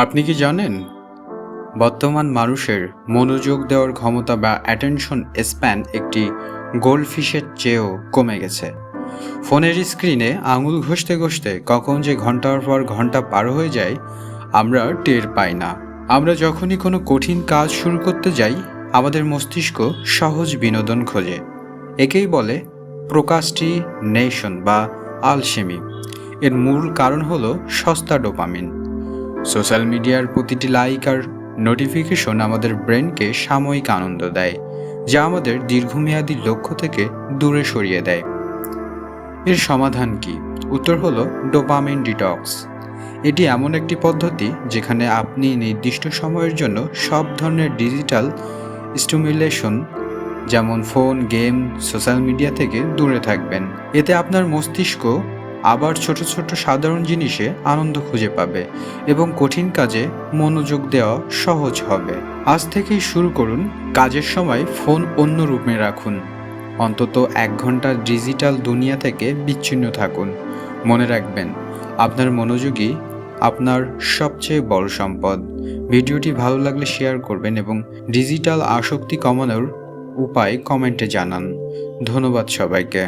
আপনি কি জানেন বর্তমান মানুষের মনোযোগ দেওয়ার ক্ষমতা বা অ্যাটেনশন স্প্যান একটি গোল্ডফিশের চেয়েও কমে গেছে। ফোনের স্ক্রিনে আঙুল ঘষতে ঘষতে কখন যে ঘন্টার পর ঘন্টা পার হয়ে যায় আমরা টের পাই না। আমরা যখনই কোনো কঠিন কাজ শুরু করতে যাই আমাদের মস্তিষ্ক সহজ বিনোদন খোঁজে। একেই বলে প্রোক্রাস্টিনেশন বা আলসেমি। এর মূল কারণ হলো সস্তা ডোপামিন। সোশ্যাল মিডিয়ার প্রতিটি লাইক আর নোটিফিকেশন আমাদের ব্রেনকে সাময়িক আনন্দ দেয়, যা আমাদের দীর্ঘমেয়াদী লক্ষ্য থেকে দূরে সরিয়ে দেয়। এর সমাধান কি? উত্তর হলো ডোপামিন ডিটক্স। এটি এমন একটি পদ্ধতি যেখানে আপনি নির্দিষ্ট সময়ের জন্য সব ধরনের ডিজিটাল স্টিমুলেশন যেমন ফোন, গেম, সোশ্যাল মিডিয়া থেকে দূরে থাকবেন। এতে আপনার মস্তিষ্ক আবার ছোট ছোট সাধারণ জিনিসে আনন্দ খুঁজে পাবে এবং কঠিন কাজে মনোযোগ দেওয়া সহজ হবে। আজ থেকেই শুরু করুন। কাজের সময় ফোন অন্য রুমে রাখুন। অন্তত 1 ঘন্টা ডিজিটাল দুনিয়া থেকে বিচ্ছিন্ন থাকুন। মনে রাখবেন, আপনার মনোযোগই আপনার সবচেয়ে বড় সম্পদ। ভিডিওটি ভালো লাগলে শেয়ার করবেন এবং ডিজিটাল আসক্তি কমানোর উপায় কমেন্টে জানান। ধন্যবাদ সবাইকে।